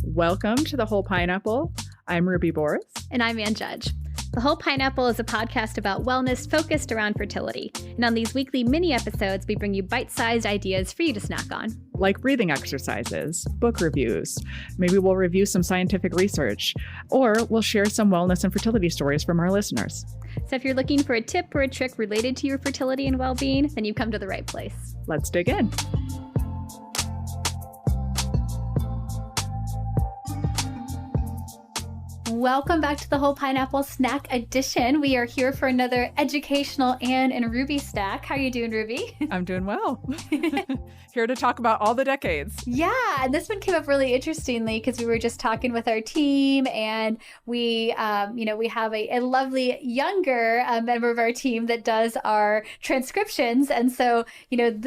Welcome to The Whole Pineapple. I'm Ruby Boris. And I'm Ann Judge. The Whole Pineapple is a podcast about wellness focused around fertility. And on these weekly mini episodes, we bring you bite-sized ideas for you to snack on. Like breathing exercises, book reviews. Maybe we'll review some scientific research, or we'll share some wellness and fertility stories from our listeners. So if you're looking for a tip or a trick related to your fertility and well-being, then you've come to the right place. Let's dig in. Welcome back to the Whole Pineapple Snack Edition. We are here for another educational Ann and Ruby snack. How are you doing, Ruby? I'm doing well. Here to talk about all the decades. Yeah, and this one came up really interestingly because we were just talking with our team, and we have a lovely younger member of our team that does our transcriptions, and so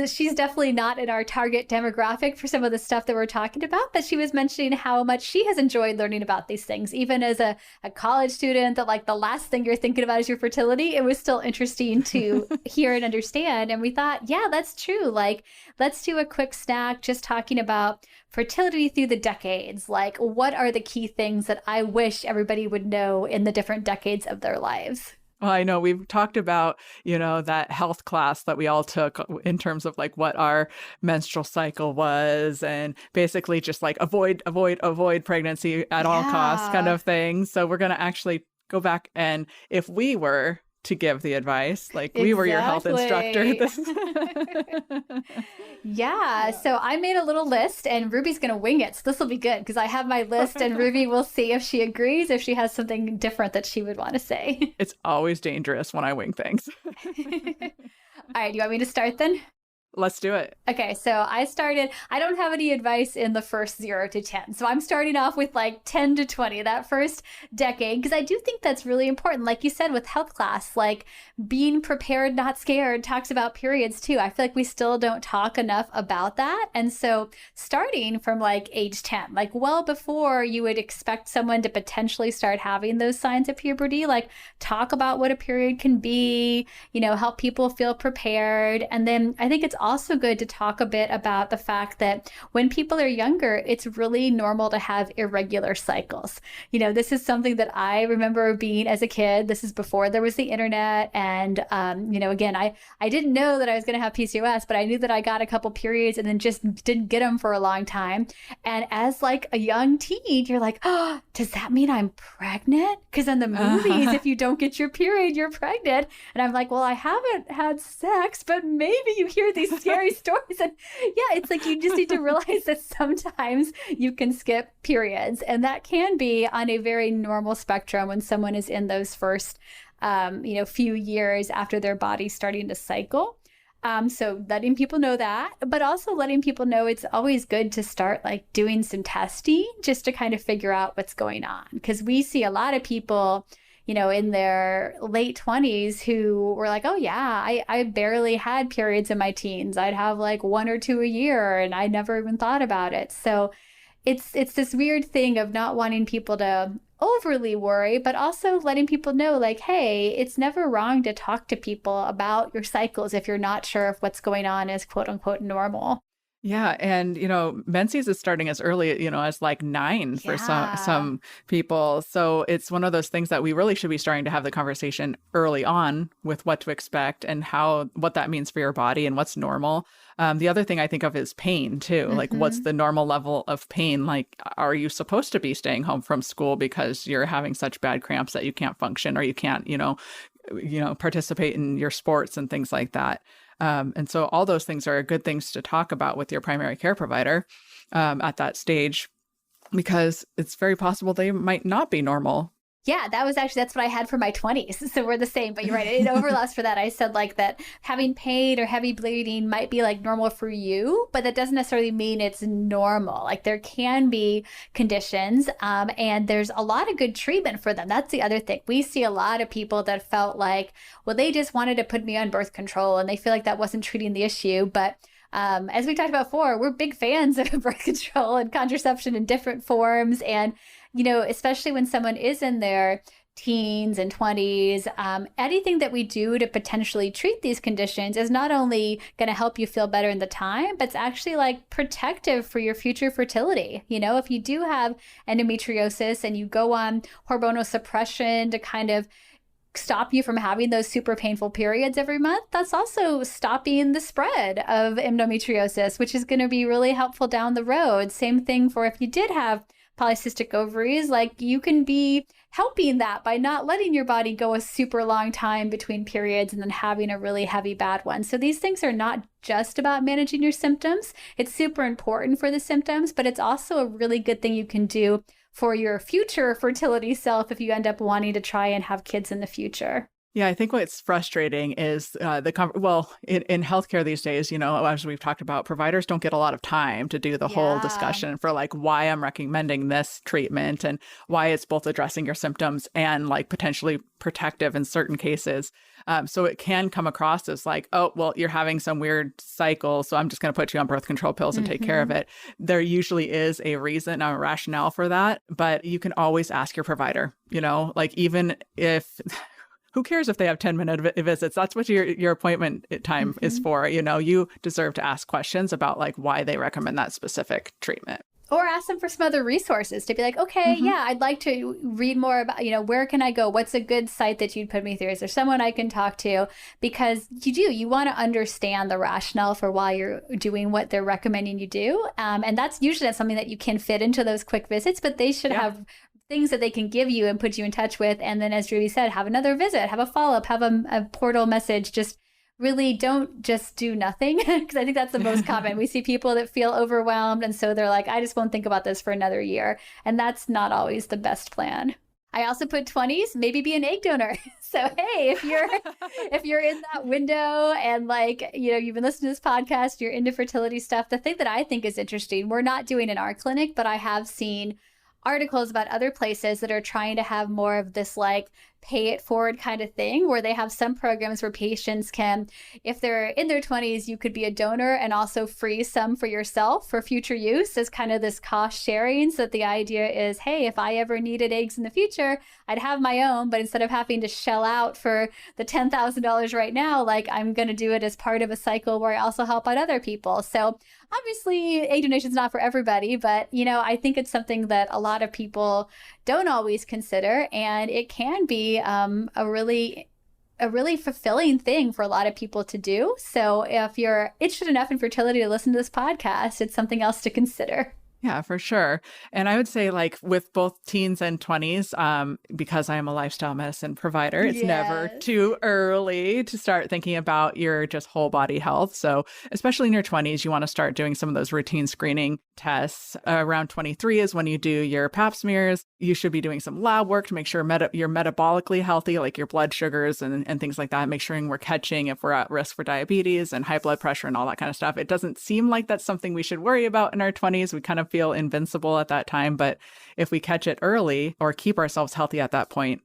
she's definitely not in our target demographic for some of the stuff that we're talking about. But she was mentioning how much she has enjoyed learning about these things, even as a college student. That like the last thing you're thinking about is your fertility. It was still interesting to hear and understand, and we thought, yeah, that's true. Like, let's do a quick snack just talking about fertility through the decades. Like, what are the key things that I wish everybody would know in the different decades of their lives? Well, I know we've talked about, that health class that we all took in terms of like what our menstrual cycle was, and basically just like avoid pregnancy at all costs kind of thing. So we're going to actually go back, and if we were to give the advice, like we were your health instructor. Yeah. So I made a little list, and Ruby's going to wing it. So this will be good because I have my list, and Ruby will see if she agrees, if she has something different that she would want to say. It's always dangerous when I wing things. All right. Do you want me to start then? Let's do it. Okay, so I don't have any advice in the first 0 to 10. So I'm starting off with like 10 to 20, that first decade, because I do think that's really important. Like you said, with health class, like being prepared, not scared, talks about periods too. I feel like we still don't talk enough about that. And so starting from like age 10, like well before you would expect someone to potentially start having those signs of puberty, like talk about what a period can be, help people feel prepared. And then I think it's also good to talk a bit about the fact that when people are younger, it's really normal to have irregular cycles. This is something that I remember being as a kid. This is before there was the internet. And, again, I didn't know that I was going to have PCOS, but I knew that I got a couple periods and then just didn't get them for a long time. And as like a young teen, you're like, oh, does that mean I'm pregnant? Because in the movies, if you don't get your period, you're pregnant. And I'm like, well, I haven't had sex, but maybe you hear these scary stories. And yeah, it's like you just need to realize that sometimes you can skip periods, and that can be on a very normal spectrum when someone is in those first few years after their body's starting to cycle. So letting people know that, but also letting people know it's always good to start like doing some testing just to kind of figure out what's going on, because we see a lot of people in their late 20s who were like, oh yeah, I barely had periods in my teens. I'd have like 1 or 2 a year, and I never even thought about it. So it's this weird thing of not wanting people to overly worry, but also letting people know like, hey, it's never wrong to talk to people about your cycles if you're not sure if what's going on is quote unquote normal. Yeah. And, menses is starting as early, as like 9 for some people. So it's one of those things that we really should be starting to have the conversation early on with what to expect and what that means for your body and what's normal. The other thing I think of is pain too. Like, what's the normal level of pain? Like, are you supposed to be staying home from school because you're having such bad cramps that you can't function, or you can't, participate in your sports and things like that? And so all those things are good things to talk about with your primary care provider at that stage, because it's very possible they might not be normal. Yeah, that's what I had for my 20s. So we're the same, but you're right. It overlaps for that. I said like that having pain or heavy bleeding might be like normal for you, but that doesn't necessarily mean it's normal. Like there can be conditions and there's a lot of good treatment for them. That's the other thing. We see a lot of people that felt like, well, they just wanted to put me on birth control and they feel like that wasn't treating the issue. But as we talked about before, we're big fans of birth control and contraception in different forms. And especially when someone is in their teens and 20s, anything that we do to potentially treat these conditions is not only going to help you feel better in the time, but it's actually like protective for your future fertility. You know, if you do have endometriosis and you go on hormonal suppression to kind of stop you from having those super painful periods every month, that's also stopping the spread of endometriosis, which is going to be really helpful down the road. Same thing for if you did have polycystic ovaries, like you can be helping that by not letting your body go a super long time between periods and then having a really heavy bad one. So these things are not just about managing your symptoms. It's super important for the symptoms, but it's also a really good thing you can do for your future fertility self if you end up wanting to try and have kids in the future. Yeah, I think what's frustrating is in healthcare these days, you know, as we've talked about, providers don't get a lot of time to do the whole discussion for like why I'm recommending this treatment and why it's both addressing your symptoms and like potentially protective in certain cases. So it can come across as like, oh, well, you're having some weird cycle, so I'm just going to put you on birth control pills and take care of it. There usually is a reason, a rationale for that, but you can always ask your provider, you know, like even if... Who cares if they have 10-minute visits? That's what your appointment time is for. You know, you deserve to ask questions about like why they recommend that specific treatment. Or ask them for some other resources to be like, okay, yeah, I'd like to read more about, you know, where can I go? What's a good site that you'd put me through? Is there someone I can talk to? Because you want to understand the rationale for why you're doing what they're recommending you do. And that's usually something that you can fit into those quick visits, but they should have things that they can give you and put you in touch with. And then, as Judy said, have another visit, have a follow-up, have a portal message. Just really don't just do nothing, because I think that's the most common. We see people that feel overwhelmed, and so they're like, I just won't think about this for another year. And that's not always the best plan. I also put 20s, maybe be an egg donor. So, hey, if you're in that window and like, you know, you've been listening to this podcast, you're into fertility stuff, the thing that I think is interesting, we're not doing in our clinic, but I have seen articles about other places that are trying to have more of this like pay it forward kind of thing, where they have some programs where patients can, if they're in their 20s, you could be a donor and also freeze some for yourself for future use as kind of this cost sharing. So that the idea is, hey, if I ever needed eggs in the future, I'd have my own, but instead of having to shell out for the $10,000 right now, like I'm going to do it as part of a cycle where I also help out other people. So obviously egg donation is not for everybody, but you know, I think it's something that a lot of people don't always consider, and it can be a really fulfilling thing for a lot of people to do. So if you're interested enough in fertility to listen to this podcast, it's something else to consider. Yeah, for sure. And I would say like with both teens and 20s, because I am a lifestyle medicine provider, it's never too early to start thinking about your just whole body health. So especially in your 20s, you want to start doing some of those routine screening tests. Around 23 is when you do your pap smears. You should be doing some lab work to make sure you're metabolically healthy, like your blood sugars and things like that. Make sure we're catching if we're at risk for diabetes and high blood pressure and all that kind of stuff. It doesn't seem like that's something we should worry about in our 20s. We kind of feel invincible at that time. But if we catch it early or keep ourselves healthy at that point,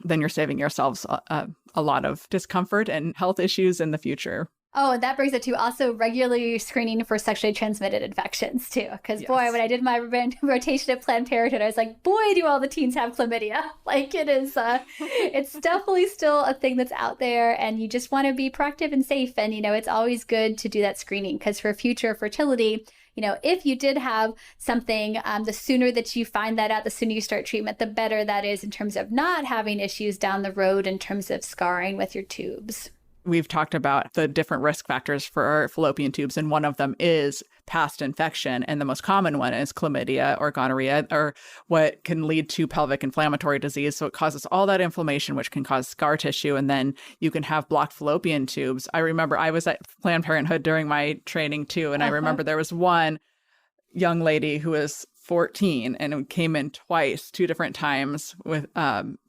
then you're saving yourselves a lot of discomfort and health issues in the future. Oh, and that brings it to also regularly screening for sexually transmitted infections too. Because boy, when I did my rotation at Planned Parenthood, I was like, boy, do all the teens have chlamydia. Like it is, it's definitely still a thing that's out there, and you just want to be proactive and safe. And, you know, it's always good to do that screening, because for future fertility, you know, if you did have something, the sooner that you find that out, the sooner you start treatment, the better that is in terms of not having issues down the road in terms of scarring with your tubes. We've talked about the different risk factors for our fallopian tubes, and one of them is past infection. And the most common one is chlamydia or gonorrhea, or what can lead to pelvic inflammatory disease. So it causes all that inflammation, which can cause scar tissue. And then you can have blocked fallopian tubes. I remember I was at Planned Parenthood during my training too. And I remember there was one young lady who was 14 and came in twice, 2 different times with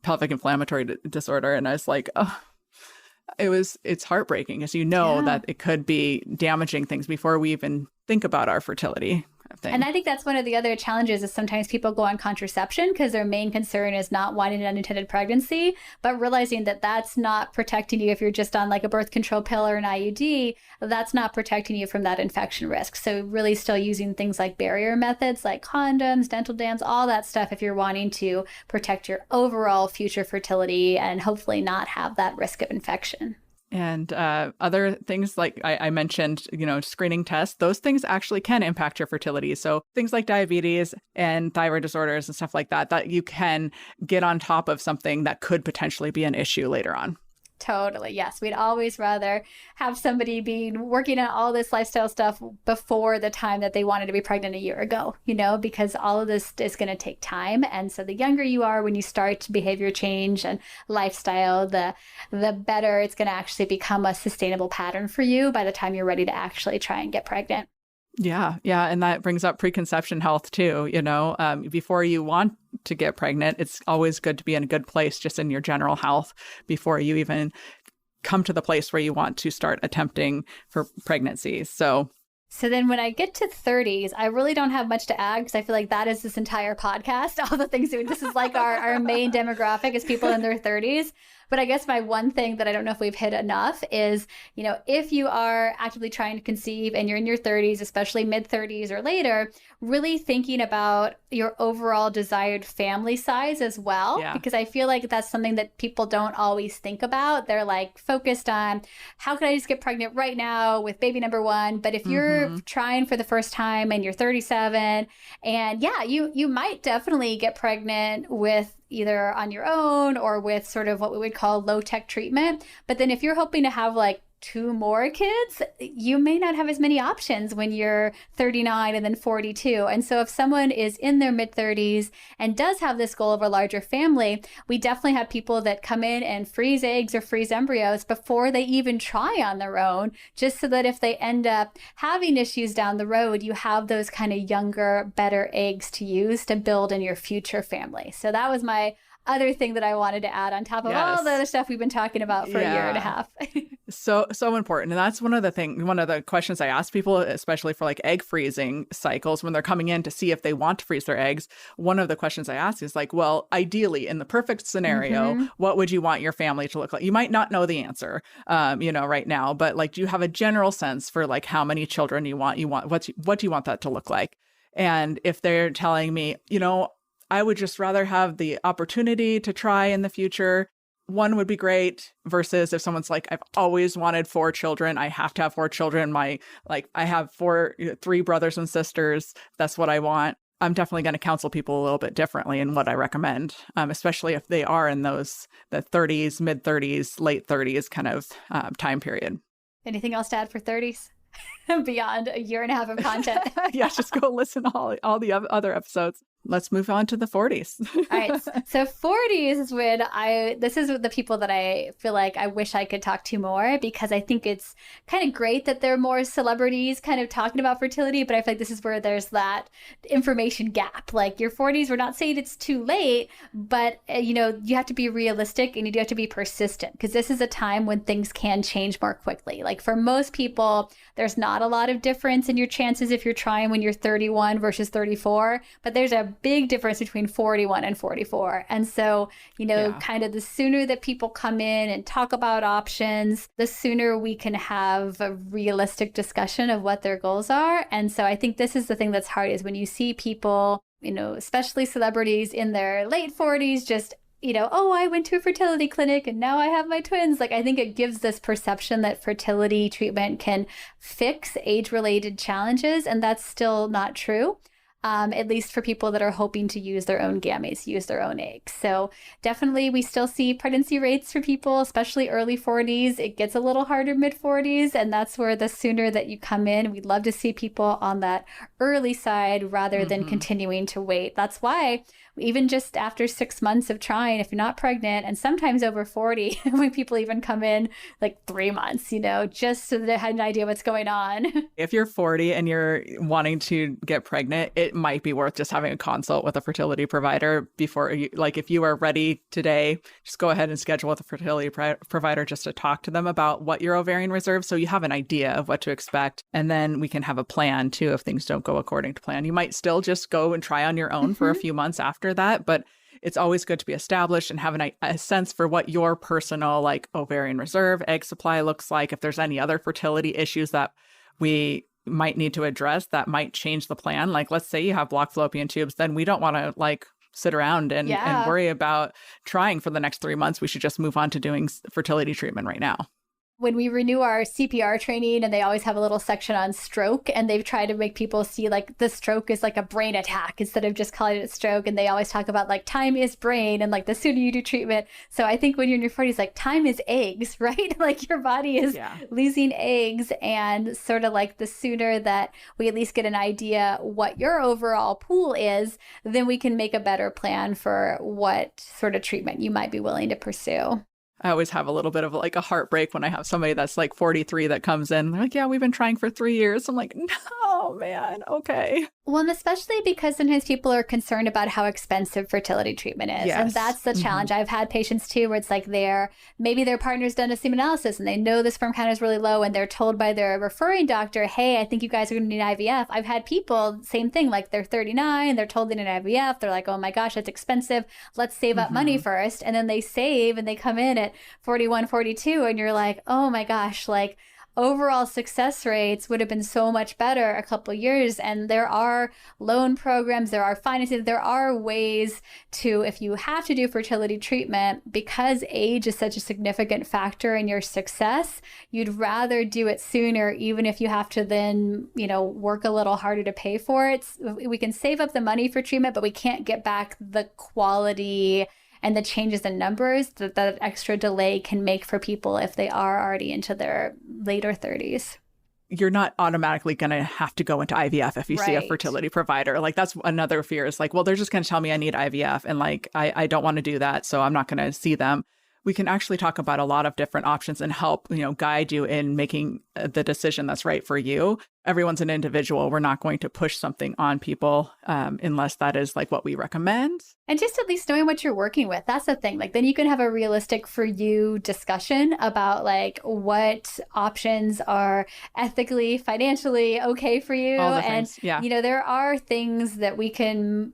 pelvic inflammatory disorder. And I was like, oh, it's heartbreaking, as you know, that it could be damaging things before we even think about our fertility. thing. And I think that's one of the other challenges is sometimes people go on contraception because their main concern is not wanting an unintended pregnancy, but realizing that that's not protecting you if you're just on like a birth control pill or an IUD, that's not protecting you from that infection risk. So really still using things like barrier methods like condoms, dental dams, all that stuff if you're wanting to protect your overall future fertility and hopefully not have that risk of infection. And other things like I mentioned, screening tests, those things actually can impact your fertility. So things like diabetes and thyroid disorders and stuff like that, that you can get on top of something that could potentially be an issue later on. Totally. Yes. We'd always rather have somebody be working on all this lifestyle stuff before the time that they wanted to be pregnant a year ago, because all of this is going to take time. And so the younger you are when you start behavior change and lifestyle, the better it's going to actually become a sustainable pattern for you by the time you're ready to actually try and get pregnant. Yeah. And that brings up preconception health too. Before you want to get pregnant, it's always good to be in a good place just in your general health before you even come to the place where you want to start attempting for pregnancy. So then when I get to 30s, I really don't have much to add because I feel like that is this entire podcast. All the things this is like our main demographic is people in their 30s. But I guess my one thing that I don't know if we've hit enough is, if you are actively trying to conceive and you're in your 30s, especially mid 30s or later, really thinking about your overall desired family size as well. Yeah. Because I feel like that's something that people don't always think about. They're like focused on how can I just get pregnant right now with baby number one. But if you're trying for the first time and you're 37 and you might definitely get pregnant with either on your own or with sort of what we would call low tech treatment. But then if you're hoping to have like 2 more kids, you may not have as many options when you're 39 and then 42. And so if someone is in their mid 30s and does have this goal of a larger family, we definitely have people that come in and freeze eggs or freeze embryos before they even try on their own, just so that if they end up having issues down the road, you have those kind of younger, better eggs to use to build in your future family. So that was my other thing that I wanted to add on top of all the other stuff we've been talking about for a year and a half. So important. And that's one of the questions I ask people, especially for like egg freezing cycles, when they're coming in to see if they want to freeze their eggs. One of the questions I ask is like, well, ideally in the perfect scenario, what would you want your family to look like? You might not know the answer, right now, but like, do you have a general sense for like how many children you want, what do you want that to look like? And if they're telling me, I would just rather have the opportunity to try in the future, 1 would be great, versus if someone's like, I've always wanted 4 children. I have to have 4 children. I have 3 brothers and sisters. That's what I want. I'm definitely going to counsel people a little bit differently in what I recommend, especially if they are in the 30s, mid 30s, late 30s kind of time period. Anything else to add for 30s? Beyond a year and a half of content. Just go listen to all the other episodes. Let's move on to the 40s. All right. So 40s is when this is the people that I feel like I wish I could talk to more, because I think it's kind of great that there are more celebrities kind of talking about fertility, but I feel like this is where there's that information gap. Like your 40s, we're not saying it's too late, but you have to be realistic and you do have to be persistent, because this is a time when things can change more quickly. Like for most people, there's not a lot of difference in your chances if you're trying when you're 31 versus 34, but there's a big difference between 41 and 44. And so, kind of the sooner that people come in and talk about options, the sooner we can have a realistic discussion of what their goals are. And so I think this is the thing that's hard, is when you see people, especially celebrities in their late 40s, just I went to a fertility clinic and now I have my twins. Like, I think it gives this perception that fertility treatment can fix age-related challenges, and that's still not true. At least for people that are hoping to use their own gametes, use their own eggs. So definitely we still see pregnancy rates for people, especially early 40s. It gets a little harder mid 40s. And that's where the sooner that you come in, we'd love to see people on that early side rather than continuing to wait. That's why even just after 6 months of trying, if you're not pregnant, and sometimes over 40, when people even come in like 3 months, just so they had an idea what's going on. If you're 40 and you're wanting to get pregnant, it it might be worth just having a consult with a fertility provider before you, like if you are ready today, just go ahead and schedule with a fertility provider just to talk to them about what your ovarian reserve, so you have an idea of what to expect. And then we can have a plan too if things don't go according to plan. You might still just go and try on your own for a few months after that, but it's always good to be established and have a sense for what your personal like ovarian reserve, egg supply looks like. If there's any other fertility issues that we might need to address that might change the plan. Like let's say you have blocked fallopian tubes, then we don't want to like sit around and worry about trying for the next 3 months. We should just move on to doing fertility treatment right now. When we renew our CPR training, and they always have a little section on stroke, and they've tried to make people see like the stroke is like a brain attack instead of just calling it stroke. And they always talk about like time is brain, and like the sooner you do treatment. So I think when you're in your 40s, like time is eggs, right? Like your body is losing eggs, and sort of like the sooner that we at least get an idea what your overall pool is, then we can make a better plan for what sort of treatment you might be willing to pursue. I always have a little bit of like a heartbreak when I have somebody that's like 43 that comes in. They're like, yeah, we've been trying for 3 years. I'm like, no, man. Okay. Well, and especially because sometimes people are concerned about how expensive fertility treatment is. Yes. And that's the challenge. I've had patients too, where it's like maybe their partner's done a semen analysis and they know the sperm count is really low, and they're told by their referring doctor, hey, I think you guys are going to need IVF. I've had people, same thing, like they're 39, they're told they need IVF. They're like, oh my gosh, that's expensive. Let's save up money first. And then they save and they come in at 41, 42, and you're like, oh my gosh, like overall success rates would have been so much better a couple of years. And there are loan programs, there are financing, there are ways to, if you have to do fertility treatment, because age is such a significant factor in your success, you'd rather do it sooner, even if you have to then, work a little harder to pay for it. We can save up the money for treatment, but we can't get back the quality and the changes in numbers that extra delay can make for people if they are already into their later 30s. You're not automatically going to have to go into IVF if you see a fertility provider. Like that's another fear, is like, well, they're just going to tell me I need IVF. And like, I don't want to do that. So I'm not going to see them. We can actually talk about a lot of different options and help, guide you in making the decision that's right for you. Everyone's an individual. We're not going to push something on people unless that is like what we recommend. And just at least knowing what you're working with. That's the thing. Like then you can have a realistic for you discussion about like what options are ethically, financially okay for you. All the things. There are things that we can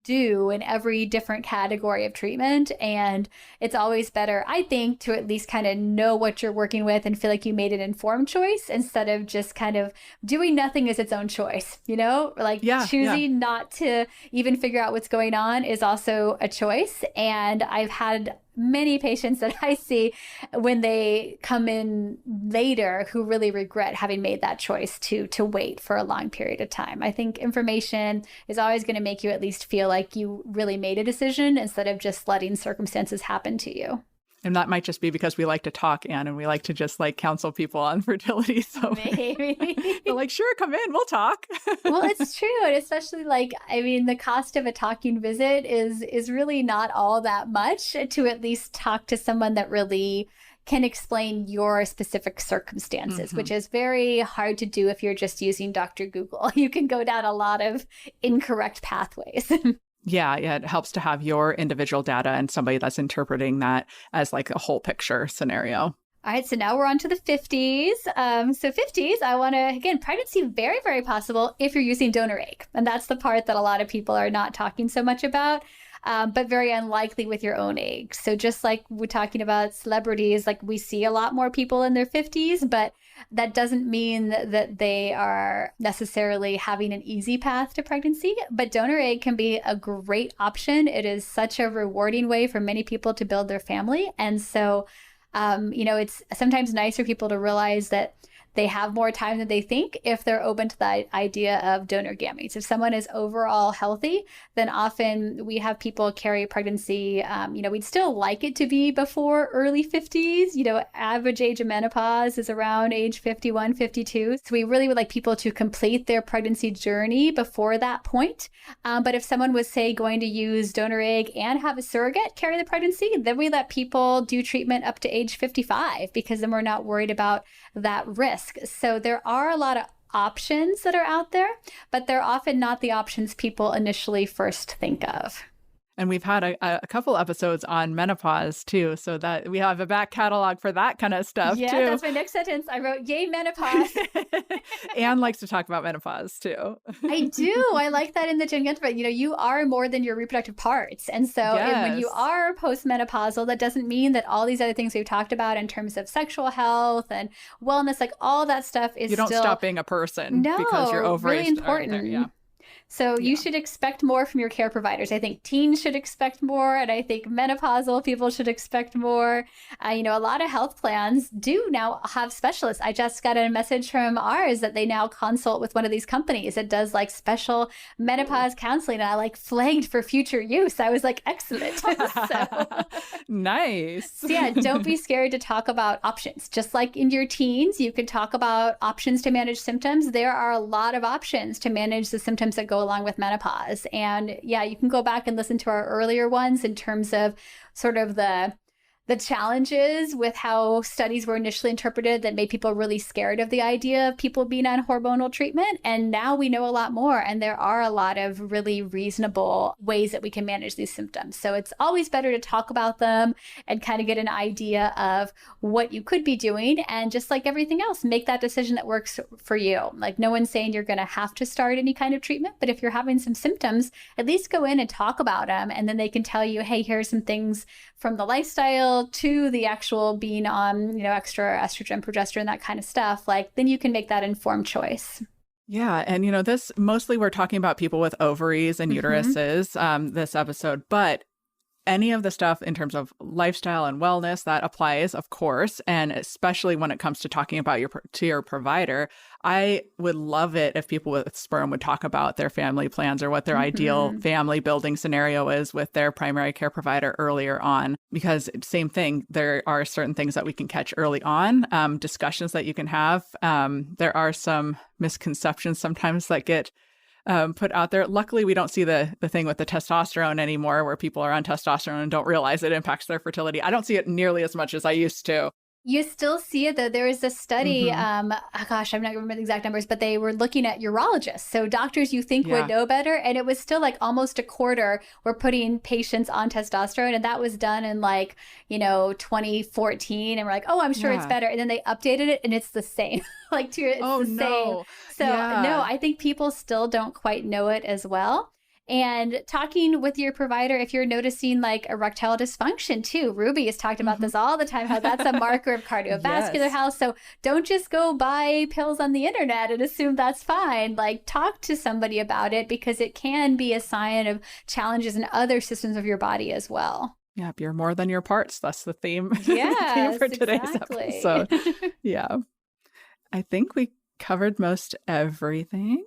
do in every different category of treatment. And it's always better, I think, to at least kind of know what you're working with and feel like you made an informed choice instead of just kind of doing nothing as its own choice, choosing not to even figure out what's going on is also a choice. And I've had many patients that I see when they come in later who really regret having made that choice to wait for a long period of time. I think information is always going to make you at least feel like you really made a decision instead of just letting circumstances happen to you. And that might just be because we like to talk, Anne, and we like to just like counsel people on fertility. So maybe they're like, sure, come in, we'll talk. Well, it's true. And especially the cost of a talking visit is really not all that much to at least talk to someone that really can explain your specific circumstances, which is very hard to do if you're just using Dr. Google. You can go down a lot of incorrect pathways. Yeah, it helps to have your individual data and somebody that's interpreting that as like a whole picture scenario. All right, so now we're on to the 50s. So 50s, I want to, again, pregnancy very, very possible if you're using donor egg. And that's the part that a lot of people are not talking so much about, but very unlikely with your own egg. So just like we're talking about celebrities, like we see a lot more people in their 50s, but that doesn't mean that they are necessarily having an easy path to pregnancy. But donor egg can be a great option. It is such a rewarding way for many people to build their family. And so it's sometimes nice for people to realize that they have more time than they think if they're open to the idea of donor gametes. If someone is overall healthy, then often we have people carry pregnancy. We'd still like it to be before early 50s. Average age of menopause is around age 51, 52. So we really would like people to complete their pregnancy journey before that point. But if someone was, say, going to use donor egg and have a surrogate carry the pregnancy, then we let people do treatment up to age 55 because then we're not worried about that risk. So there are a lot of options that are out there, but they're often not the options people initially first think of. And we've had a couple episodes on menopause too, so that we have a back catalog for that kind of stuff yeah, too. That's my next sentence. I wrote, yay, menopause. Anne likes to talk about menopause too. I do. I like that in the Gen but you are more than your reproductive parts. And so when you are postmenopausal, that doesn't mean that all these other things we've talked about in terms of sexual health and wellness, like all that stuff is you don't still stop being a person because your ovaries really important. Are there. Yeah. So you should expect more from your care providers. I think teens should expect more, and I think menopausal people should expect more. A lot of health plans do now have specialists. I just got a message from ours that they now consult with one of these companies that does like special menopause counseling, and I like flagged for future use. I was like, excellent. Nice. So yeah, don't be scared to talk about options. Just like in your teens, you can talk about options to manage symptoms. There are a lot of options to manage the symptoms that go along with menopause. And yeah, you can go back and listen to our earlier ones in terms of sort of the challenges with how studies were initially interpreted that made people really scared of the idea of people being on hormonal treatment. And now we know a lot more, and there are a lot of really reasonable ways that we can manage these symptoms. So it's always better to talk about them and kind of get an idea of what you could be doing. And just like everything else, make that decision that works for you. Like no one's saying you're going to have to start any kind of treatment, but if you're having some symptoms, at least go in and talk about them. And then they can tell you, hey, here's some things from the lifestyle to the actual being on, extra estrogen, progesterone, that kind of stuff. Like then you can make that informed choice. Yeah. And, this mostly we're talking about people with ovaries and uteruses this episode, but any of the stuff in terms of lifestyle and wellness that applies, of course, and especially when it comes to talking about your provider. I would love it if people with sperm would talk about their family plans or what their ideal family building scenario is with their primary care provider earlier on, because same thing, there are certain things that we can catch early on, discussions that you can have. There are some misconceptions sometimes that get put out there. Luckily, we don't see the thing with the testosterone anymore, where people are on testosterone and don't realize it impacts their fertility. I don't see it nearly as much as I used to. You still see it, though. There was a study, I'm not going to remember the exact numbers, but they were looking at urologists. So doctors you think would know better. And it was still like almost a quarter were putting patients on testosterone. And that was done in 2014. And we're like, oh, I'm sure it's better. And then they updated it and it's the same. It's the same. So no, I think people still don't quite know it as well. And talking with your provider, if you're noticing like erectile dysfunction too, Ruby has talked about this all the time, how that's a marker of cardiovascular health. So don't just go buy pills on the internet and assume that's fine. Like talk to somebody about it, because it can be a sign of challenges in other systems of your body as well. Yep, you're more than your parts. That's the theme, theme for today's episode. Yeah. I think we covered most everything.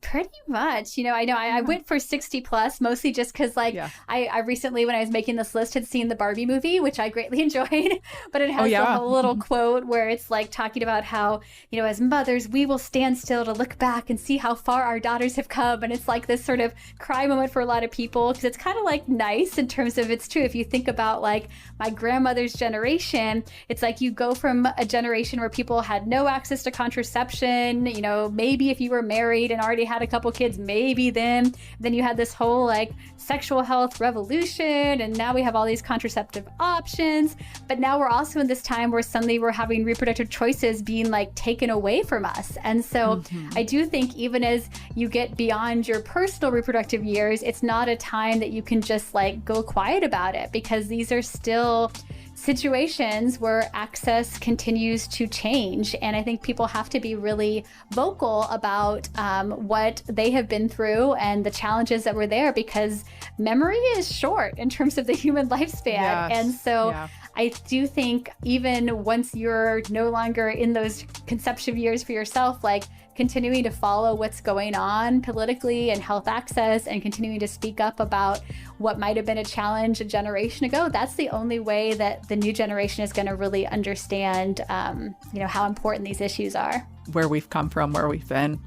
Pretty much. I know I went for 60 plus, mostly just because I recently, when I was making this list, had seen the Barbie movie, which I greatly enjoyed. But it has a little quote where it's like talking about how, as mothers, we will stand still to look back and see how far our daughters have come. And it's like this sort of cry moment for a lot of people, because it's kind of like nice in terms of it's true. If you think about like my grandmother's generation, it's like you go from a generation where people had no access to contraception, maybe if you were married and already had a couple kids, maybe then you had this whole like sexual health revolution, and now we have all these contraceptive options. But now we're also in this time where suddenly we're having reproductive choices being like taken away from us. And so I do think even as you get beyond your personal reproductive years, it's not a time that you can just like go quiet about it, because these are still situations where access continues to change. And I think people have to be really vocal about what they have been through and the challenges that were there, because memory is short in terms of the human lifespan. And so I do think even once you're no longer in those conception years for yourself, like continuing to follow what's going on politically and health access, and continuing to speak up about what might have been a challenge a generation ago, that's the only way that the new generation is going to really understand, how important these issues are. Where we've come from, where we've been.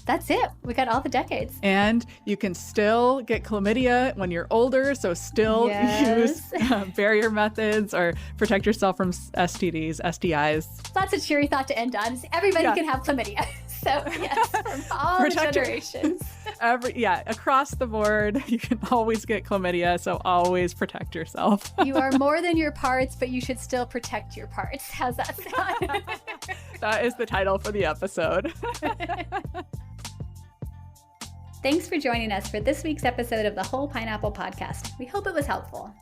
That's it. We got all the decades. And you can still get chlamydia when you're older, so still use barrier methods or protect yourself from STDs, STIs. That's a cheery thought to end on. Everybody can have chlamydia. So yes, from all the generations. Across the board, you can always get chlamydia, so always protect yourself. You are more than your parts, but you should still protect your parts. How's that sound? That is the title for the episode. Thanks for joining us for this week's episode of the Whole Pineapple Podcast. We hope it was helpful.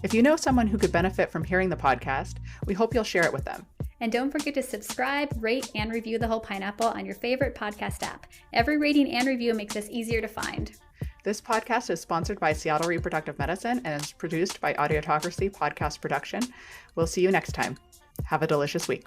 If you know someone who could benefit from hearing the podcast, we hope you'll share it with them. And don't forget to subscribe, rate, and review The Whole Pineapple on your favorite podcast app. Every rating and review makes us easier to find. This podcast is sponsored by Seattle Reproductive Medicine and is produced by Audiotocracy Podcast Production. We'll see you next time. Have a delicious week.